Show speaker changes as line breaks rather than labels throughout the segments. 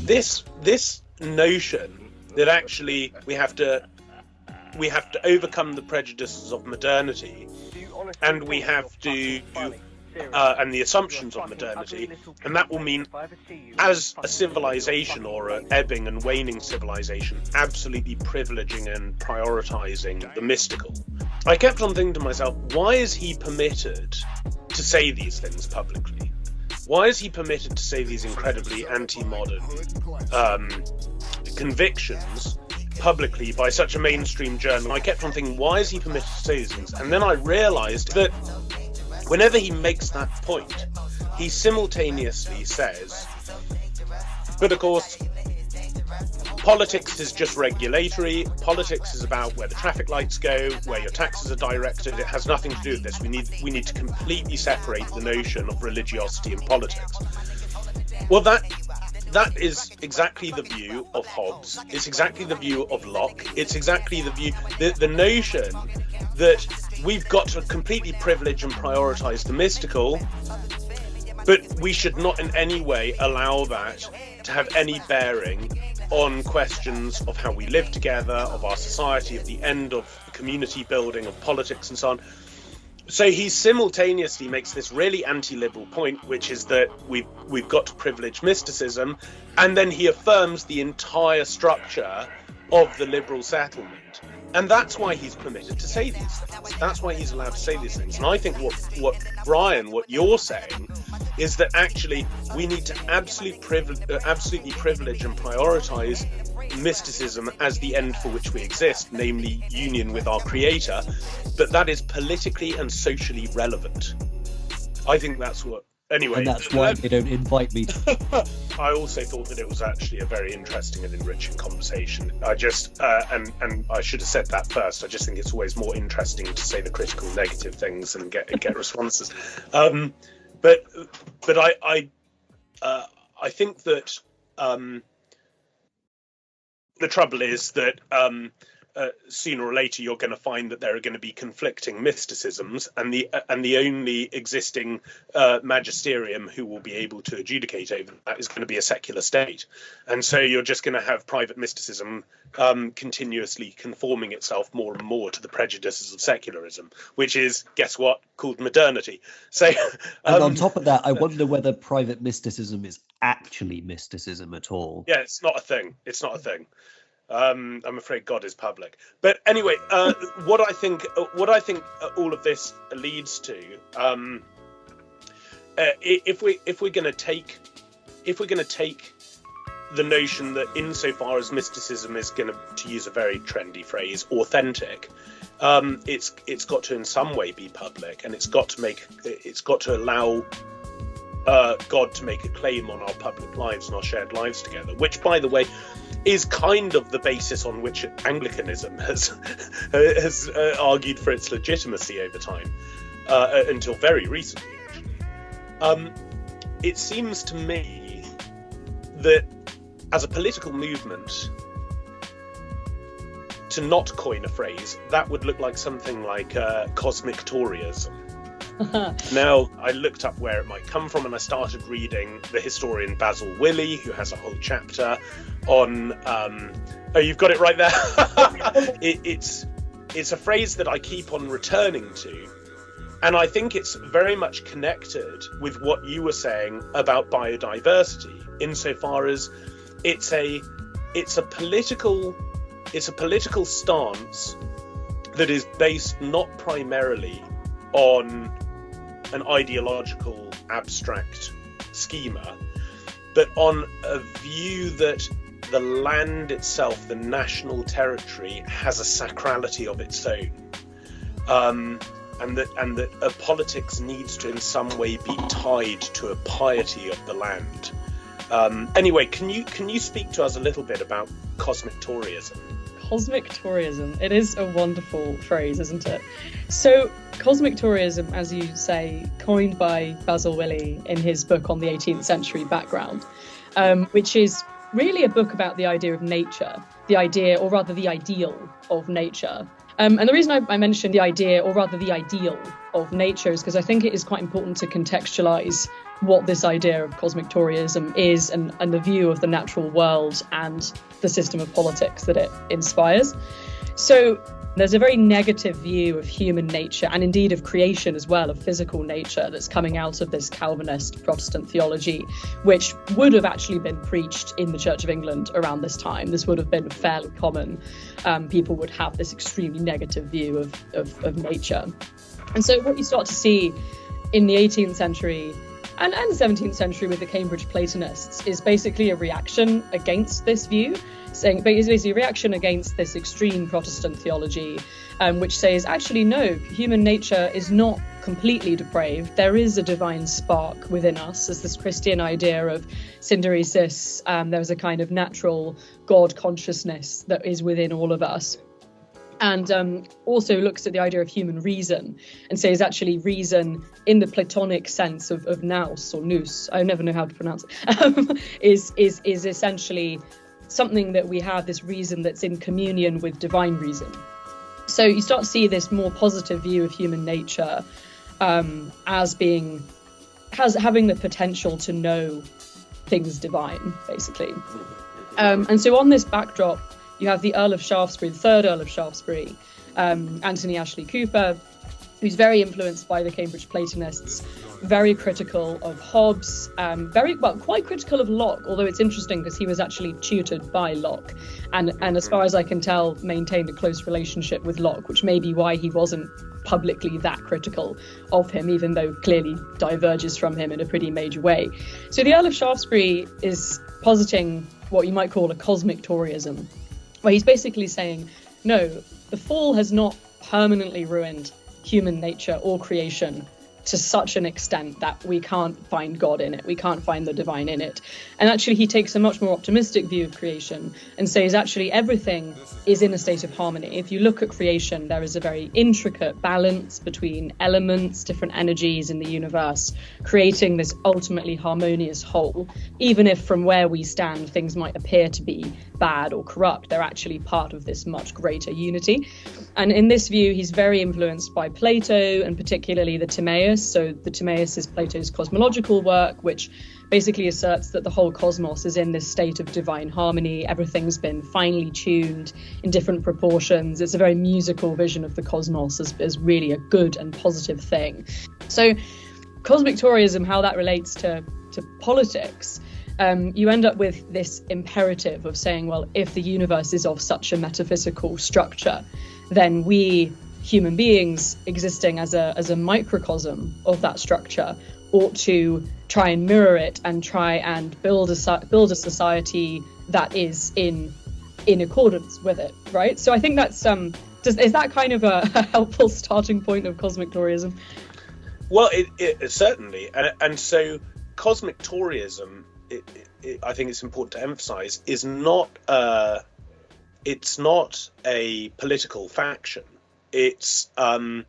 this notion that actually we have to overcome the prejudices of modernity, and we have to and the assumptions of modernity, and that will mean, as a civilization, or an ebbing and waning civilization, absolutely privileging and prioritizing the mystical. I kept on thinking to myself, why is he permitted to say these things publicly? Why is he permitted to say these incredibly anti-modern convictions publicly by such a mainstream journal? I kept on thinking, why is he permitted to say these things? And then I realized that whenever he makes that point, he simultaneously says, but of course, politics is just regulatory. Politics is about where the traffic lights go, where your taxes are directed. It has nothing to do with this. We need to completely separate the notion of religiosity and politics. Well, that is exactly the view of Hobbes. It's exactly the view of Locke. It's exactly the view, the notion that we've got to completely privilege and prioritize the mystical, but we should not in any way allow that to have any bearing on questions of how we live together, of our society, of the end of community building, of politics and so on. So he simultaneously makes this really anti-liberal point, which is that we've got to privilege mysticism, and then he affirms the entire structure of the liberal settlement. And that's why he's permitted to say these things. That's why he's allowed to say these things. And I think what Brian, what you're saying, is that actually we need to absolutely privilege and prioritize mysticism as the end for which we exist, namely union with our creator, but that is politically and socially relevant. I think that's what... Anyway,
and that's why they don't invite me.
I also thought that it was actually a very interesting and enriching conversation. I just, and I should have said that first. I just think it's always more interesting to say the critical, negative things and get responses. But I think that the trouble is that sooner or later you're going to find that there are going to be conflicting mysticisms, and the only existing magisterium who will be able to adjudicate over that is going to be a secular state. And so you're just going to have private mysticism continuously conforming itself more and more to the prejudices of secularism, which is, guess what, called modernity. So
and on top of that, I wonder whether private mysticism is actually mysticism at all.
Yeah, it's not a thing. I'm afraid God is public. But anyway, what I think all of this leads to, if we're going to take the notion that insofar as mysticism is going to use a very trendy phrase, authentic, it's got to in some way be public, and it's got to allow God to make a claim on our public lives and our shared lives together, which, by the way, is kind of the basis on which Anglicanism has argued for its legitimacy over time, until very recently, actually. It seems to me that as a political movement, to not coin a phrase, that would look like something like cosmic Toryism. Now, I looked up where it might come from, and I started reading the historian Basil Willey, who has a whole chapter on... oh, you've got it right there. It's a phrase that I keep on returning to, and I think it's very much connected with what you were saying about biodiversity, insofar as it's a political stance that is based not primarily on an ideological abstract schema, but on a view that the land itself, the national territory, has a sacrality of its own, and that a politics needs to in some way be tied to a piety of the land. Anyway, can you speak to us a little bit about cosmic Toryism?
Cosmic Toryism. It is a wonderful phrase, isn't it? So, cosmic Toryism, as you say, coined by Basil Willey in his book on the 18th century background, which is really a book about the idea of nature, the idea, or rather the ideal of nature. And the reason I mentioned the idea, or rather the ideal of nature is because I think it is quite important to contextualize what this idea of cosmic Toryism is and the view of the natural world and the system of politics that it inspires. So there's a very negative view of human nature and indeed of creation as well, of physical nature, that's coming out of this Calvinist Protestant theology, which would have actually been preached in the Church of England around this time. This would have been fairly common. People would have this extremely negative view of nature. And so what you start to see in the 18th century and the 17th century with the Cambridge Platonists is basically a reaction against this view, saying basically a reaction against this extreme Protestant theology, which says, actually, no, human nature is not completely depraved. There is a divine spark within us. There's this Christian idea of synderesis. There's a kind of natural God consciousness that is within all of us. And also looks at the idea of human reason and says actually reason in the Platonic sense of nous or nous, I never know how to pronounce it, is essentially something that we have, this reason that's in communion with divine reason. So you start to see this more positive view of human nature as having the potential to know things divine, basically. And so on this backdrop, you have the Earl of Shaftesbury, the third Earl of Shaftesbury, Anthony Ashley Cooper, who's very influenced by the Cambridge Platonists, very critical of Hobbes, quite critical of Locke, although it's interesting because he was actually tutored by Locke, and as far as I can tell, maintained a close relationship with Locke, which may be why he wasn't publicly that critical of him, even though clearly diverges from him in a pretty major way. So the Earl of Shaftesbury is positing what you might call a cosmic Toryism, where he's basically saying, no, the fall has not permanently ruined human nature or creation to such an extent that we can't find God in it, we can't find the divine in it. And actually he takes a much more optimistic view of creation and says actually everything is in a state of harmony. If you look at creation, there is a very intricate balance between elements, different energies in the universe, creating this ultimately harmonious whole. Even if from where we stand things might appear to be bad or corrupt, they're actually part of this much greater unity. And in this view, he's very influenced by Plato and particularly the Timaeus. So the Timaeus is Plato's cosmological work, which basically asserts that the whole cosmos is in this state of divine harmony. Everything's been finely tuned in different proportions. It's a very musical vision of the cosmos as really a good and positive thing. So cosmic Toryism, how that relates to politics, you end up with this imperative of saying, well, if the universe is of such a metaphysical structure, then we human beings existing as a microcosm of that structure ought to try and mirror it and try and build a society that is in accordance with it, right? So I think that's is that kind of a helpful starting point of cosmic Toryism?
Well, it certainly, and so cosmic Toryism, I think it's important to emphasize, is not it's not a political faction. It's a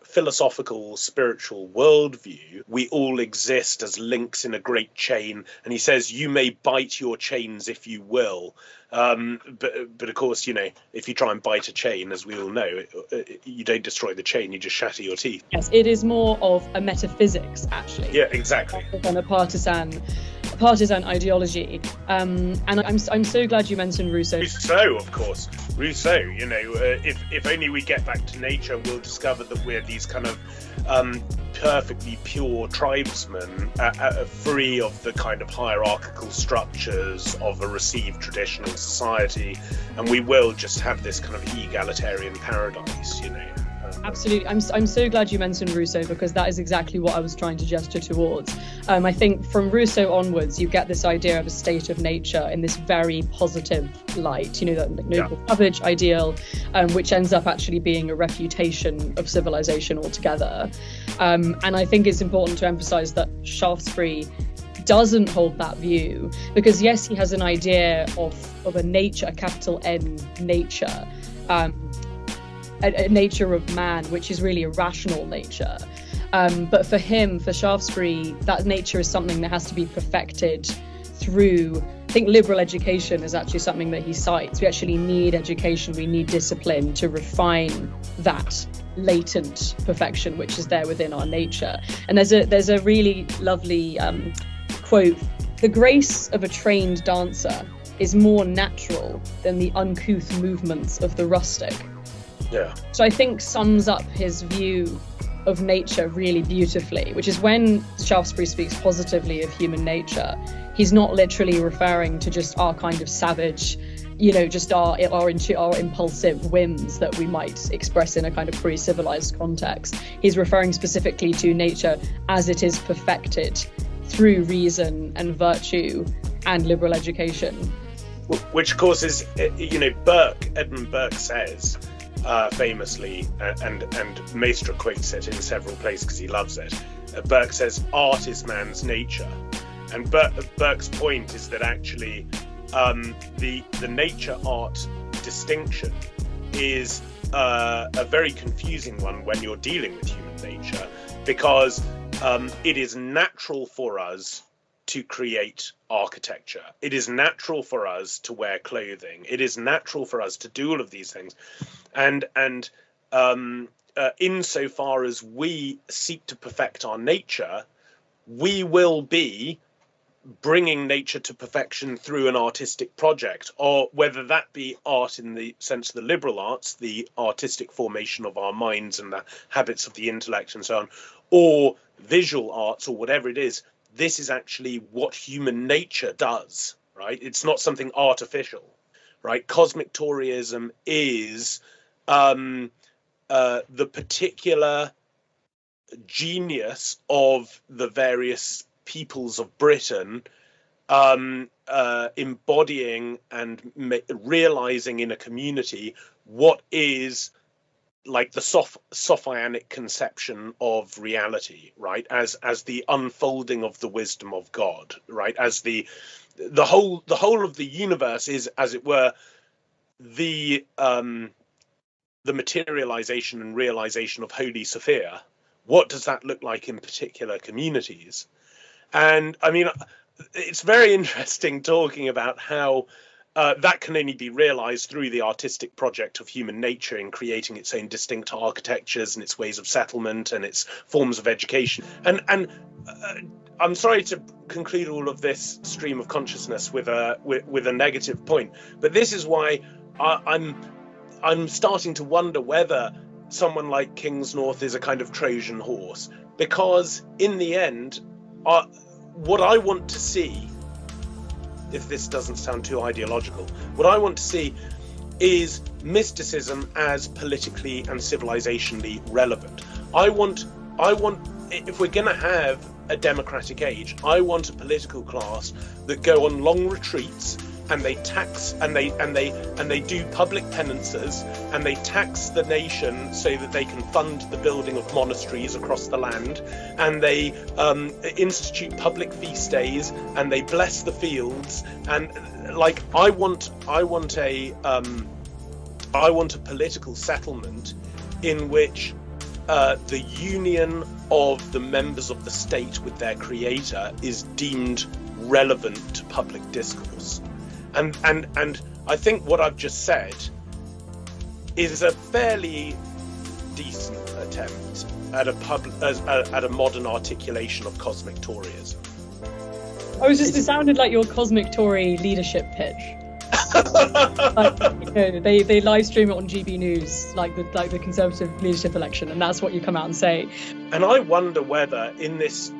philosophical, spiritual worldview. We all exist as links in a great chain, and he says, you may bite your chains if you will, but of course, you know, if you try and bite a chain, as we all know, you don't destroy the chain, you just shatter your teeth.
Yes, it is more of a metaphysics, actually.
Yeah, exactly.
Than a partisan ideology, and I'm so glad you mentioned Rousseau.
Rousseau, of course. Rousseau, you know, if only we get back to nature, we'll discover that we're these kind of perfectly pure tribesmen, free of the kind of hierarchical structures of a received traditional society, and we will just have this kind of egalitarian paradise, you know.
Absolutely. I'm so glad you mentioned Rousseau, because that is exactly what I was trying to gesture towards. I think from Rousseau onwards, you get this idea of a state of nature in this very positive light, you know, that noble savage ideal, which ends up actually being a refutation of civilization altogether. And I think it's important to emphasize that Shaftesbury doesn't hold that view, because yes, he has an idea of a nature, a capital N nature, a nature of man, which is really a rational nature. But for him, for Shaftesbury, that nature is something that has to be perfected through think liberal education is actually something that he cites. We actually need education, we need discipline to refine that latent perfection which is there within our nature. And there's a really lovely quote: "The grace of a trained dancer is more natural than the uncouth movements of the rustic."
Yeah.
So I think sums up his view of nature really beautifully, which is when Shaftesbury speaks positively of human nature, he's not literally referring to just our kind of savage, just our impulsive whims that we might express in a kind of pre-civilized context. He's referring specifically to nature as it is perfected through reason and virtue and liberal education.
Which, of course, is, Edmund Burke says famously, and Maistre quotes it in several places because he loves it. Burke says, "Art is man's nature," and Burke's point is that actually the nature-art distinction is a very confusing one when you're dealing with human nature, because it is natural for us to create architecture. It is natural for us to wear clothing. It is natural for us to do all of these things. And insofar as we seek to perfect our nature, we will be bringing nature to perfection through an artistic project, or whether that be art in the sense of the liberal arts, the artistic formation of our minds and the habits of the intellect and so on, or visual arts, or whatever it is. This is actually what human nature does, right? It's not something artificial, right? Cosmic Toryism is the particular genius of the various peoples of Britain embodying and realizing in a community what is like the Sophianic conception of reality, right? As the unfolding of the wisdom of God, right? As the whole of the universe is, as it were, the materialization and realization of Holy Sophia. What does that look like in particular communities? And I mean, it's very interesting talking about how that can only be realized through the artistic project of human nature in creating its own distinct architectures and its ways of settlement and its forms of education. And I'm sorry to conclude all of this stream of consciousness with a negative point, but this is why I'm starting to wonder whether someone like Kingsnorth is a kind of Trojan horse, because in the end, what I want to see, if this doesn't sound too ideological, what I want to see is mysticism as politically and civilizationally relevant. I want, if we're going to have a democratic age, I want a political class that go on long retreats and they tax and they do public penances and they tax the nation so that they can fund the building of monasteries across the land, and they institute public feast days and they bless the fields, and like I want a political settlement in which the union of the members of the state with their creator is deemed relevant to public discourse. And I think what I've just said is a fairly decent attempt at a modern articulation of cosmic Toryism.
It sounded like your cosmic Tory leadership pitch. They live stream it on GB News, like the Conservative leadership election, and that's what you come out and say.
And I wonder whether in this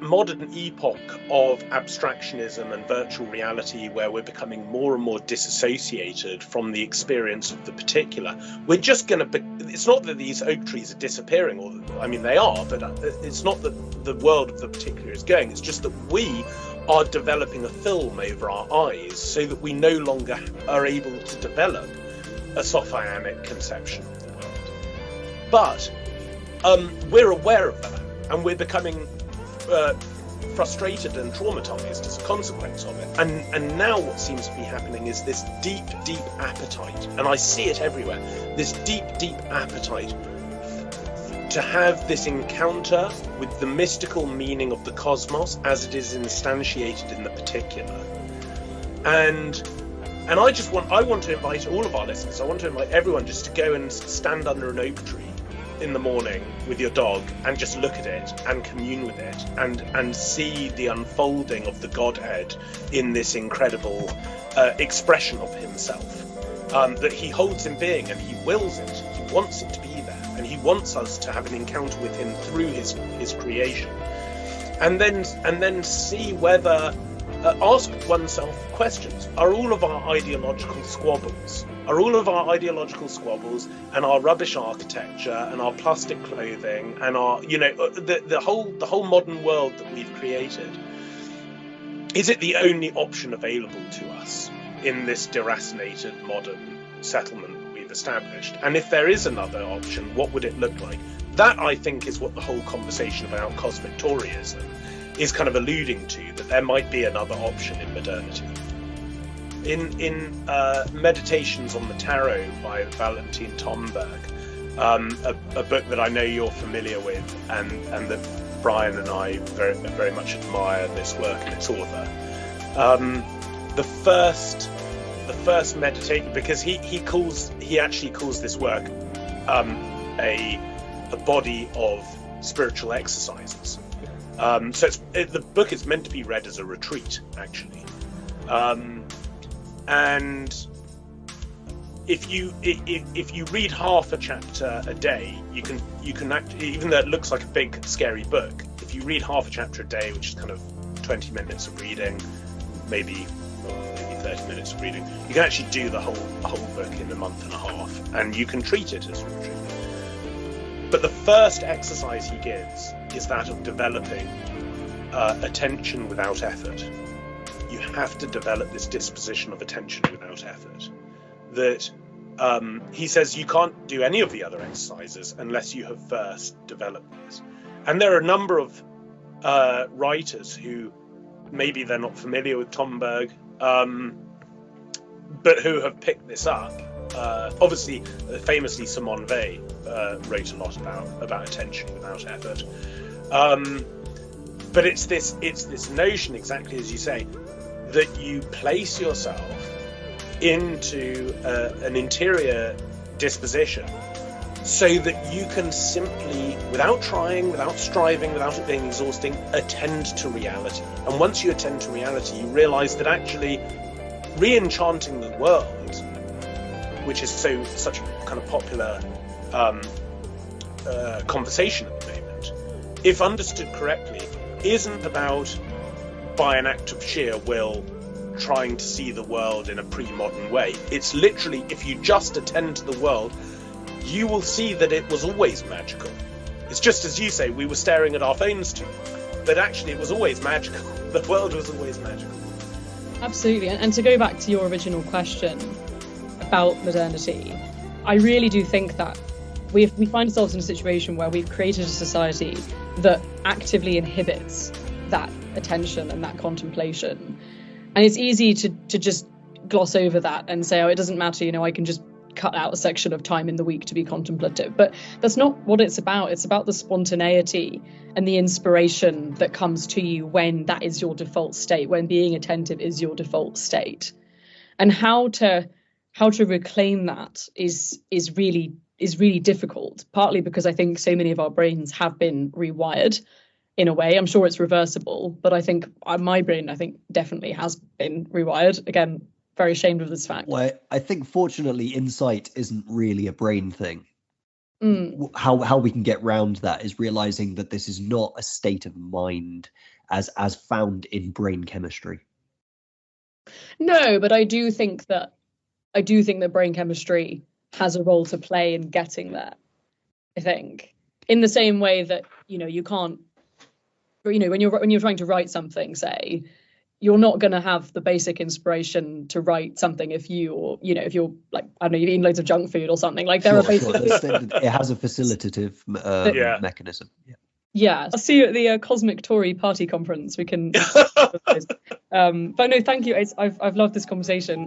modern epoch of abstractionism and virtual reality, where we're becoming more and more disassociated from the experience of the particular, we're just going to it's not that these oak trees are disappearing, or I mean they are, but it's not that the world of the particular is going. It's just that we are developing a film over our eyes so that we no longer are able to develop a Sophianic conception of the world. But we're aware of that, and we're becoming frustrated and traumatized as a consequence of it. And now what seems to be happening is this deep appetite, and I see it everywhere, this deep appetite to have this encounter with the mystical meaning of the cosmos as it is instantiated in the particular. And I want to invite all of our listeners, I want to invite everyone just to go and stand under an oak tree in the morning with your dog and just look at it and commune with it and see the unfolding of the Godhead in this incredible expression of himself that he holds in being, and he wills it, he wants it to be there, and he wants us to have an encounter with him through his creation, and then see whether ask oneself questions. Are all of our ideological squabbles and our rubbish architecture and our plastic clothing and our, the whole modern world that we've created, is it the only option available to us in this deracinated modern settlement that we've established? And if there is another option, what would it look like? That, I think, is what the whole conversation about cosmic Toryism is kind of alluding to, that there might be another option in modernity. In Meditations on the Tarot by Valentin Tomberg, a book that I know you're familiar with, and that Brian and I very much admire this work and its author. The first meditation, because he actually calls this work a body of spiritual exercises. So the book is meant to be read as a retreat, actually. And if you read half a chapter a day, you can even though it looks like a big scary book, if you read half a chapter a day, which is kind of 20 minutes of reading, maybe 30 minutes of reading, you can actually do the whole book in a month and a half, and you can treat it as a retreat. But the first exercise he gives is that of developing attention without effort. You have to develop this disposition of attention without effort. That he says you can't do any of the other exercises unless you have first developed this. And there are a number of writers who maybe they're not familiar with Tomberg, but who have picked this up. Obviously, famously, Simone Weil wrote a lot about attention without effort. But it's this notion, exactly as you say, that you place yourself into an interior disposition so that you can simply, without trying, without striving, without it being exhausting, attend to reality. And once you attend to reality, you realize that actually re-enchanting the world, which is such a kind of popular conversation at the moment, if understood correctly, isn't about, by an act of sheer will, trying to see the world in a pre-modern way. It's literally, if you just attend to the world, you will see that it was always magical. It's just as you say, we were staring at our phones too, but actually it was always magical. The world was always magical.
Absolutely. And to go back to your original question about modernity, I really do think that we find ourselves in a situation where we've created a society that actively inhibits that attention and that contemplation. And it's easy to just gloss over that and say, oh, it doesn't matter, I can just cut out a section of time in the week to be contemplative. But that's not what it's about. It's about the spontaneity and the inspiration that comes to you when that is your default state, when being attentive is your default state. And how to reclaim that is really difficult, partly because I think so many of our brains have been rewired in a way. I'm sure it's reversible, but I think my brain, definitely has been rewired. Again, very ashamed of this fact.
Well, I think fortunately insight isn't really a brain thing. How we can get round that is realizing that this is not a state of mind as found in brain chemistry.
No, but I do think that brain chemistry has a role to play in getting there. I think in the same way that you can't, when you're trying to write something, say, you're not going to have the basic inspiration to write something if you're like, I don't know, you've eaten loads of junk food or something. Like there are basic.
It has a facilitative mechanism.
Yeah, I'll see you at the Cosmic Tory Party conference. We can. But no, thank you. I've loved this conversation.